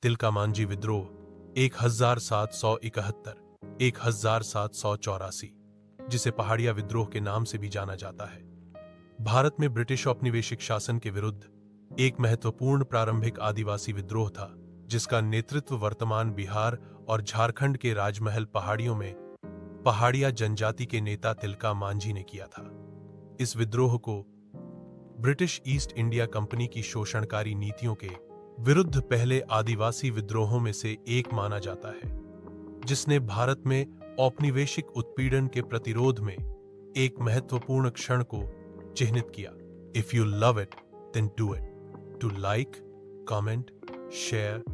तिलका मांझी विद्रोह 1771 1784, जिसे पहाड़िया विद्रोह के नाम से भी जाना जाता है, भारत में ब्रिटिश औपनिवेशिक शासन के विरुद्ध एक महत्वपूर्ण प्रारंभिक आदिवासी विद्रोह था, जिसका नेतृत्व वर्तमान बिहार और झारखंड के राजमहल पहाड़ियों में पहाड़िया जनजाति के नेता तिलका मांझी ने किया था। इस विद्रोह को ब्रिटिश ईस्ट इंडिया कंपनी की शोषणकारी नीतियों के विरुद्ध पहले आदिवासी विद्रोहों में से एक माना जाता है, जिसने भारत में औपनिवेशिक उत्पीड़न के प्रतिरोध में एक महत्वपूर्ण क्षण को चिह्नित किया। If you love it then do it. To like, comment, share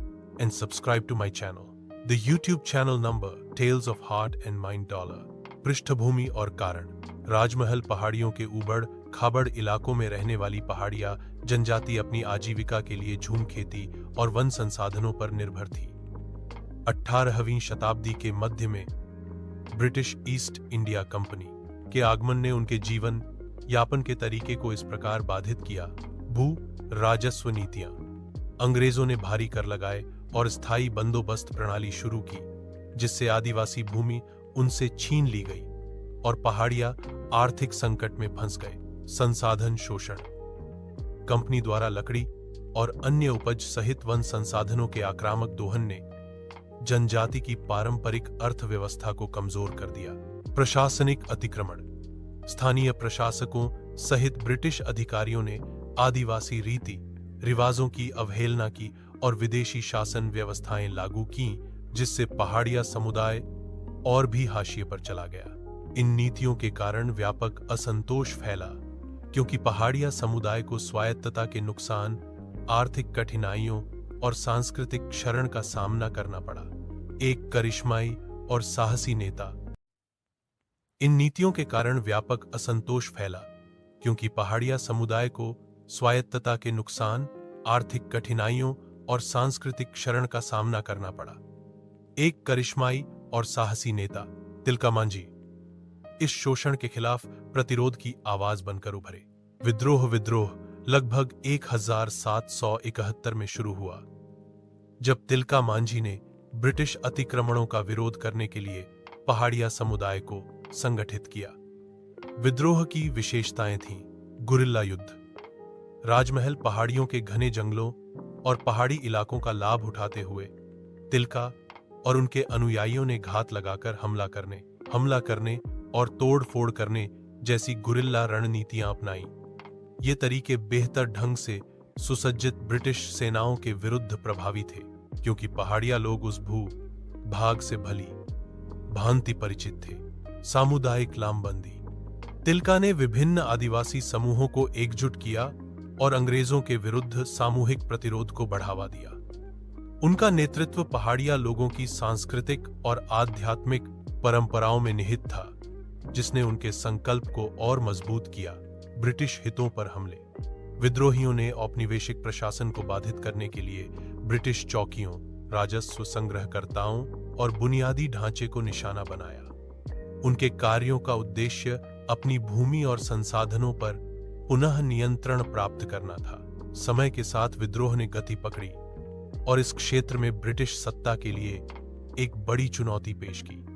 and subscribe to my channel. The YouTube channel number tales of heart and mind dollar. पृष्ठभूमि और कारण। राजमहल पहाड़ियों के ऊबड़ खाबड़ इलाकों में रहने वाली पहाड़िया जनजाति अपनी आजीविका के लिए झूम खेती और वन संसाधनों पर निर्भर थी। 18वीं शताब्दी के मध्य में ब्रिटिश ईस्ट इंडिया कंपनी के आगमन ने उनके जीवन यापन के तरीके को इस प्रकार बाधित किया। भू राजस्व नीतियां। अंग्रेजों ने भारी कर लगाए और स्थायी बंदोबस्त प्रणाली शुरू की, जिससे आदिवासी भूमि उनसे छीन ली गई और पहाड़िया आर्थिक संकट में फंस गए। संसाधन शोषण। कंपनी द्वारा लकड़ी और अन्य उपज सहित वन संसाधनों के आक्रामक दोहन ने जनजाति की पारंपरिक अर्थव्यवस्था को कमजोर कर दिया। प्रशासनिक अतिक्रमण। स्थानीय प्रशासकों सहित ब्रिटिश अधिकारियों ने आदिवासी रीति रिवाजों की अवहेलना की और विदेशी शासन व्यवस्थाएं लागू की, जिससे पहाड़िया समुदाय और भी हाशिए पर चला गया। इन नीतियों के कारण व्यापक असंतोष फैला, क्योंकि पहाड़िया समुदाय को स्वायत्तता के नुकसान, आर्थिक कठिनाइयों और सांस्कृतिक क्षरण का सामना करना पड़ा। एक करिश्माई और साहसी नेता। इन नीतियों के कारण व्यापक असंतोष फैला, क्योंकि पहाड़िया समुदाय को स्वायत्तता के नुकसान, आर्थिक कठिनाइयों और सांस्कृतिक क्षरण का सामना करना पड़ा। एक करिश्माई और साहसी नेता तिलका मांझी इस शोषण के खिलाफ प्रतिरोध की आवाज बनकर उभरे। विद्रोह लगभग 1771 में शुरू हुआ, जब तिलका मांझी ने ब्रिटिश अतिक्रमणों का विरोध करने के लिए पहाड़िया समुदाय को संगठित किया। विद्रोह की विशेषताएं थीं। गुरिल्ला युद्ध। राजमहल पहाड़ियों के घने जंगलों और पहाड़ी इलाकों का लाभ उठाते हुए तिलका और उनके अनुयायियों ने घात लगाकर हमला करने और तोड़-फोड़ करने जैसी गुरिल्ला रणनीतियां अपनाई। ये तरीके बेहतर ढंग से सुसज्जित ब्रिटिश सेनाओं के विरुद्ध प्रभावी थे, क्योंकि पहाड़िया लोग उस भाग से भली भांति परिचित थे। सामुदायिक लामबंदी। तिलका ने विभिन्न आदिवासी समूहों को एकजुट किया और अंग्रेजों के विरुद्ध सामूहिक प्रतिरोध को बढ़ावा दिया। उनका नेतृत्व पहाड़िया लोगों की सांस्कृतिक और आध्यात्मिक परंपराओं में निहित था, जिसने उनके संकल्प को और मजबूत किया। ब्रिटिश हितों पर हमले। विद्रोहियों ने औपनिवेशिक प्रशासन को बाधित करने के लिए ब्रिटिश चौकियों, राजस्व संग्रहकर्ताओं और बुनियादी ढांचे को निशाना बनाया। उनके कार्यों का उद्देश्य अपनी भूमि और संसाधनों पर पुनः नियंत्रण प्राप्त करना था। समय के साथ विद्रोह ने गति पकड़ी और इस क्षेत्र में ब्रिटिश सत्ता के लिए एक बड़ी चुनौती पेश की।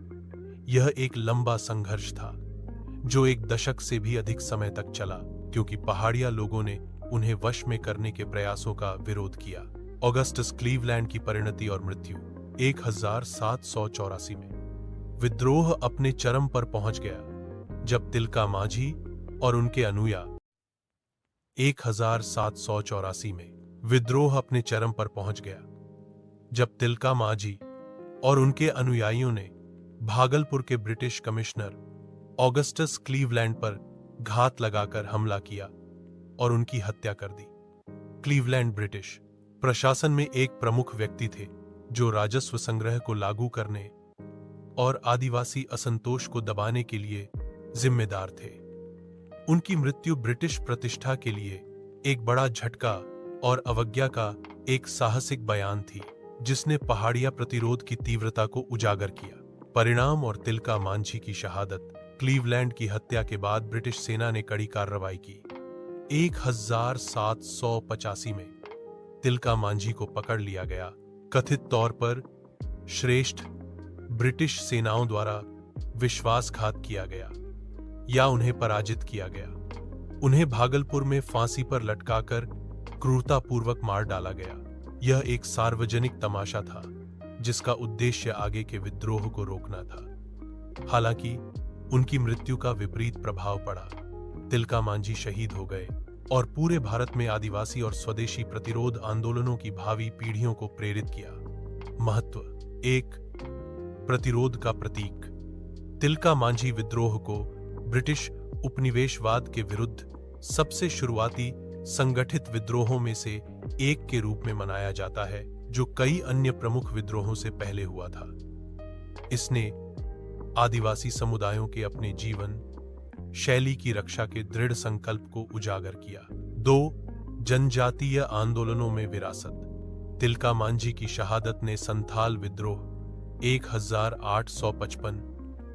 यह एक लंबा संघर्ष था, जो एक दशक से भी अधिक समय तक चला, क्योंकि पहाड़िया लोगों ने उन्हें वश में करने के प्रयासों का विरोध किया। ऑगस्टस क्लीवलैंड की परिणति और मृत्यु 1784 में। विद्रोह अपने चरम पर पहुंच गया जब तिलका मांझी और उनके अनुयायी 1784 में विद्रोह अपने चरम पर पहुंच गया जब तिलका मांझी और उनके अनुयायियों ने भागलपुर के ब्रिटिश कमिश्नर ऑगस्टस क्लीवलैंड पर घात लगाकर हमला किया और उनकी हत्या कर दी। क्लीवलैंड ब्रिटिश प्रशासन में एक प्रमुख व्यक्ति थे, जो राजस्व संग्रह को लागू करने और आदिवासी असंतोष को दबाने के लिए जिम्मेदार थे। उनकी मृत्यु ब्रिटिश प्रतिष्ठा के लिए एक बड़ा झटका और अवज्ञा का एक साहसिक बयान थी, जिसने पहाड़िया प्रतिरोध की तीव्रता को उजागर किया। परिणाम और तिलका मांझी की शहादत। क्लीवलैंड की हत्या के बाद ब्रिटिश सेना ने कड़ी कार्रवाई की। 1785 में तिलका मांझी को पकड़ लिया गया। कथित तौर पर श्रेष्ठ ब्रिटिश सेनाओं द्वारा विश्वासघात किया गया या उन्हें पराजित किया गया। उन्हें भागलपुर में फांसी पर लटकाकर क्रूरतापूर्वक मार डाला गया। यह एक सार्वजनिक तमाशा था जिसका उद्देश्य आगे के विद्रोह को रोकना था। हालांकि उनकी मृत्यु का विपरीत प्रभाव पड़ा। तिलका मांझी शहीद हो गए और पूरे भारत में आदिवासी और स्वदेशी प्रतिरोध आंदोलनों की भावी पीढ़ियों को प्रेरित किया। महत्व: एक, प्रतिरोध का प्रतीक। तिलका मांझी विद्रोह को ब्रिटिश उपनिवेशवाद के विरुद्ध सबसे शुरुआती संगठित विद्रोहों में से एक के रूप में मनाया जाता है, जो कई अन्य प्रमुख विद्रोहों से पहले हुआ था। इसने आदिवासी समुदायों के अपने जीवन शैली की रक्षा के दृढ़ संकल्प को उजागर किया। 2. जनजातीय आंदोलनों में विरासत। तिलका मांझी की शहादत ने संथाल विद्रोह 1855,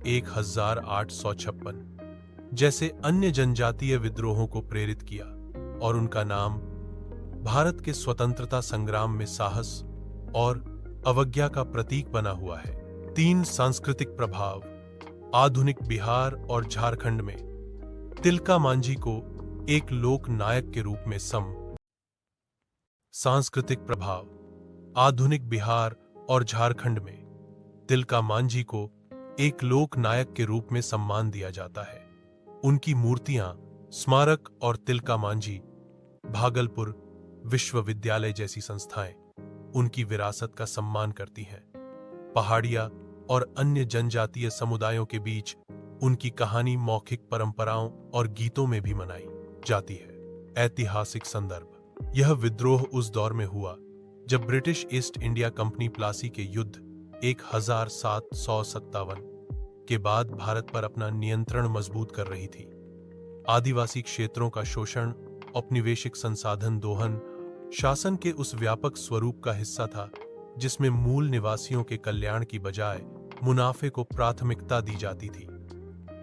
1856 जैसे अन्य जनजातीय विद्रोहों को प्रेरित किया और उनका नाम भारत के स्वतंत्रता संग्राम में साहस और अवज्ञा का प्रतीक बना हुआ है। 3. सांस्कृतिक प्रभाव। आधुनिक बिहार और झारखंड में तिलका मांझी को एक लोक नायक के रूप में सांस्कृतिक प्रभाव। आधुनिक बिहार और झारखंड में तिलका मांझी को एक लोक नायक के रूप में सम्मान दिया जाता है। उनकी मूर्तियां, स्मारक और तिलका मांझी भागलपुर विश्वविद्यालय जैसी संस्थाएं उनकी विरासत का सम्मान करती हैं। पहाड़िया और अन्य जनजातीय समुदायों के बीच उनकी कहानी मौखिक परंपराओं और गीतों में भी मनाई जाती है। ऐतिहासिक संदर्भ। यह विद्रोह उस दौर में हुआ जब British east India company Plassey के युद्ध 1757 के बाद भारत पर अपना नियंत्रण मजबूत कर रही थी। आदिवासी क्षेत्रों का शोषण, औपनिवेशिक संसाधन दोहन शासन के उस व्यापक स्वरूप का हिस्सा था जिसमें मूल निवासियों के कल्याण की बजाय मुनाफे को प्राथमिकता दी जाती थी।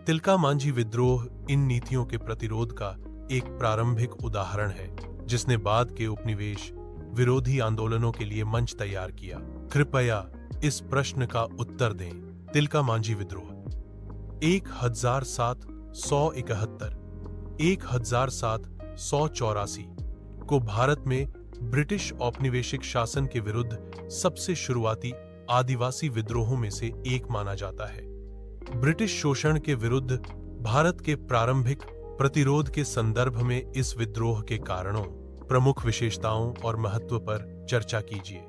तिलका मांझी विद्रोह इन नीतियों के प्रतिरोध का एक प्रारंभिक उदाहरण है जिसने बाद के उपनिवेश विरोधी आंदोलनों के लिए मंच तैयार किया। कृपया इस प्रश्न का उत्तर दें। तिलका मांझी विद्रोह 1771, 1784 को भारत में ब्रिटिश औपनिवेशिक शासन के विरुद्ध सबसे शुरुआती आदिवासी विद्रोहों में से एक माना जाता है। ब्रिटिश शोषण के विरुद्ध भारत के प्रारंभिक प्रतिरोध के संदर्भ में इस विद्रोह के कारणों, प्रमुख विशेषताओं और महत्व पर चर्चा कीजिए।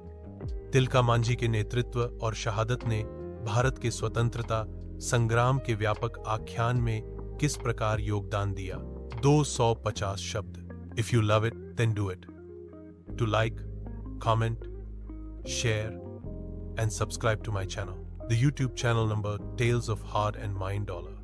तिलका मांझी के नेतृत्व और शहादत ने भारत के स्वतंत्रता संग्राम के व्यापक आख्यान में किस प्रकार योगदान दिया? 250 शब्द। If you love it, then do it. To like, comment, share, and subscribe to my channel. The YouTube channel number Tales of Heart and Mind $.